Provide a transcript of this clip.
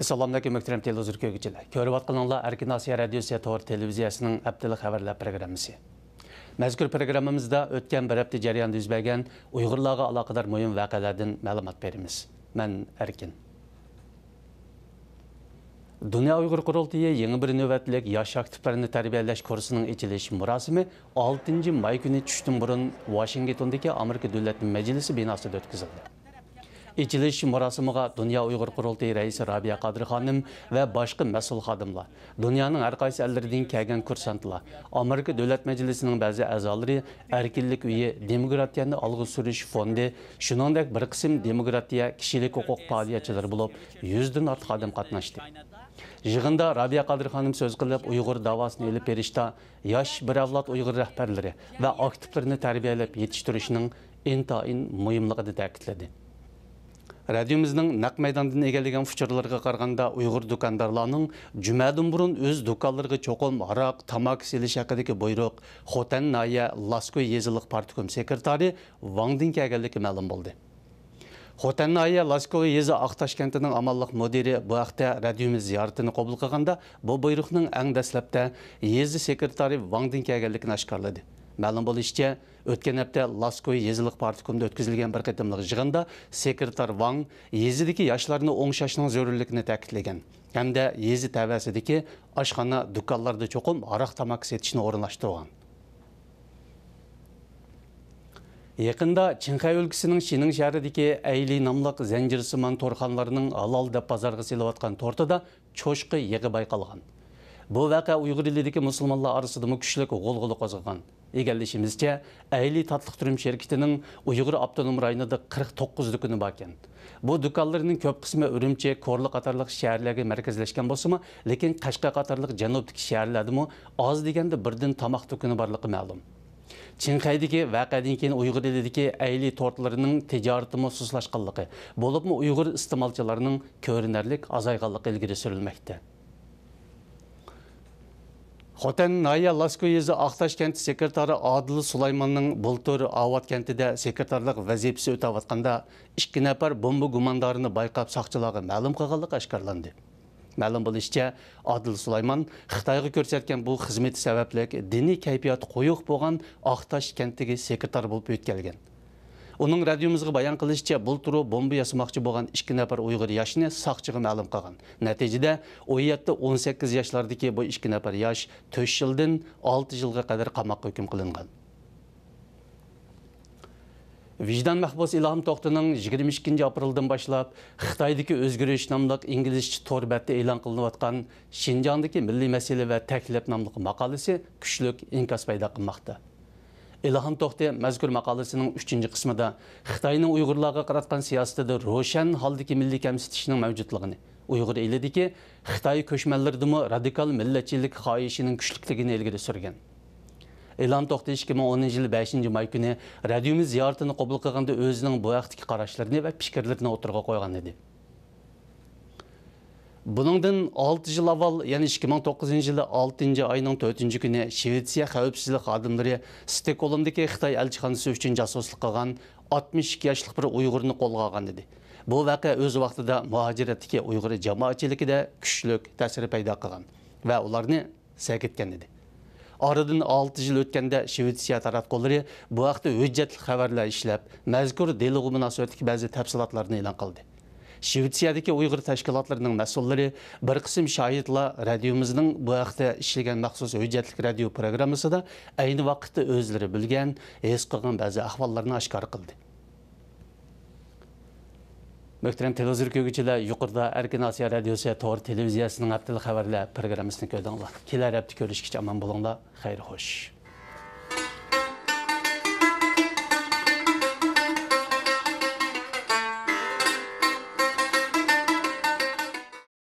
Assalamu alaikum muhtaram televizor ko'ruvchilar. Ko'rib atqaninglar Erkin Asiya radiosi to'g'ri televiziyasining haftalik xabarlar programmasi. Mazkur programmamizda o'tgan bir hafta jarayonida yuz bergan Uyg'urlarga aloqador muhim voqealardan ma'lumot beramiz. Men Erkin. Dünya Uyghur Qurultayı yangi bir navbatlik yosh aktivlarni tarbiyalash kursining ochilish murosimi 6 may kuni tushdan burun Washingtondagi Amerika Davlat Majlisi binosida o'tkazildi. İçiliş murosimiga Dünya Uyghur Qurultayı raisi Rabia Qadir xonim va boshqa mas'ul xodimlar, dunyoning har qaysi ellaridan kelgan kursantlar, Amerika Davlat Majlisining ba'zi a'zolari, Erkinlik uyi, Demokratiyani olg'a surish fondi, shuningdek bir qism demokratiya, kishilik huquq faoliyatchilari bo'lib, 100 dan ortiq xodim qatnashdi. Yig'inda Rabia Qadir xonim so'z qilib, Uyg'ur davosini olib berishda yosh bir avlod Uyg'ur rahbarlari va aktivlarni tarbiyalab yetishtirishning intayin muhimligini ta'kidladi. Radyomuzning naq maydondan egallagan fuchurlarga qaraganda Uyg'ur do'kondorlarining jumadan burun o'z do'konlariga cho'qim aroq, tamok selish haqidagi buyruq Xotan Naya Laskoy yeziliq partikom sekretari Vangdin kelganligi ma'lum bo'ldi. Xotan Naya Laskoy yezi Aqtash kentining amalliq mudiri bu haqda radiomiz ziyoratini qabul qilganda bu buyruqning eng dastlabda yezi sekretari Vangdin kelganligini oshkorladi. Ma'lum bo'lishicha, o'tgan hafta Laskoy yeziliq partikomda o'tkazilgan bir qatimliq yig'inda sekretar Wang yezidagi yoshlarni o'ngshashning zarurligini ta'kidlagan hamda yezi tavasidagi oshxona do'konlarda cho'qim aroq tamok setishni o'rinlashtirgan. Yaqinda Qinghai o'lkasining Shining shahridagi Ayli nomli zanjirsimon to'rxonalarining halol deb bozorga selayotgan tortida cho'shqi yig'i bayqalgan. Bu vaqa Uyg'ur elidagi musulmonlar orasida kuchli g'ulg'ula qo'zg'agan. Egallashimizcha, Ayli tatliq turum şirketining Uyg'ur avtonom rayonida 49 do'koni bor ekan. Bu do'konlarning ko'p qismi Urumchi, Ko'rli qatorliq shaharlarga markazlashgan bo'lsa-mu, lekin Qashqar qatorliq janubdagi shaharlardami oz deganda birdan tomoq do'koni borligi ma'lum. Qinghai'dagi voqeadan keyin Uyg'ur elidagi Ayli tortlarining tijoratini mo'suslashganligi, bo'libmi Uyg'ur iste'molchilarining ko'rinarlik azayganligi ilgari surilmoqda. Xotan Naya Laskoy yezi Aqtash kenti sekretari Adil Sulaymanning bultur Avat kentida sekretarlik vazifasi o'tayotganda 2 nafar bomba gumondorini bayqab soqchilarga ma'lum qilganligi oshkorlandi. Ma'lum bo'lishicha, Adil Sulayman Xitoyga ko'rsatgan bu xizmati sababli diniy kayfiyati qo'yiq bo'lgan Aqtash kentiga sekretar bo'lib o'tgangan. Uning radiomizga bayon qilishicha, bulturu bomba yasamoqchi bo'lgan 2 nafar Uyg'ur yoshni soqchiga ma'lum qilgan. Natijada 17-18 yoshlardagi bu 2 nafar yosh 4 yildan 6 yilga qadar qamoqqa hukm qilingan. Vijdon mahbus Ilhom To'xtining 22 apreldan boshlab Xitoydagi o'zgarish nomli inglizcha to'rbatda e'lon qilinayotgan Xinjiangdagi milliy masala va taklif nomli maqolasi kuchli inkas paydo qilmoqda. İlhom To'xti mazkur maqolasining 3-qismida Xitoyning Uyg'urlarga qaratgan siyosatida ro'shan holdagi milliy kamsitishning mavjudligini, Uyg'ur elidagi Xitoy ko'chmanlaridimi radikal millatchilik xohishining kuchliligini ilgari surgan. Ilhom To'xti 2010 yil 5 may kuni radiomiz ziyoratini qabul qilganda o'zining bu vaqtdagi qarashlarini va fikrlarini o'tirg'a qo'ygan edi. Buningdan 6 yil avval, ya'ni 2009 yili 6 oyning 4 kuni Shvetsiya xavfsizlik xodimlari Stokgolmdagi Xitoy elchixonasi uchun josuslik qilgan 62 yoshli bir Uyg'urni qo'lga olgan edi. Bu voqea o'z vaqtida muhojiratdagi Uyg'ur jamoatchiligida kuchli ta'sir paydo qilgan va ularni sakitgan edi. Oradan 6 yil o'tganda Shvetsiya tarafdorlari bu haqda hujjatli xabarlar ishlab, mazkur delga munosabatli ba'zi tafsilotlarni e'lon qildi. Shvetsiyadagi Uyg'ur tashkilotlarining mas'ullari bir qism shohidlar radiomizning bu haqda ishlagan maxsus hujjatli radio programmasida ayni vaqtda o'zlari bilgan, his qilgan ba'zi ahvollarni oshkor qildi. Muhtaram televizor ko'ruvchilar, yuqorida Erkin Asiya radiosi to'g'ri televiziyasining haftalik xabarlar programmasini ko'rdinglar. Kelar hafta ko'rishgacha omon bo'linglar. Xayr xo'sh.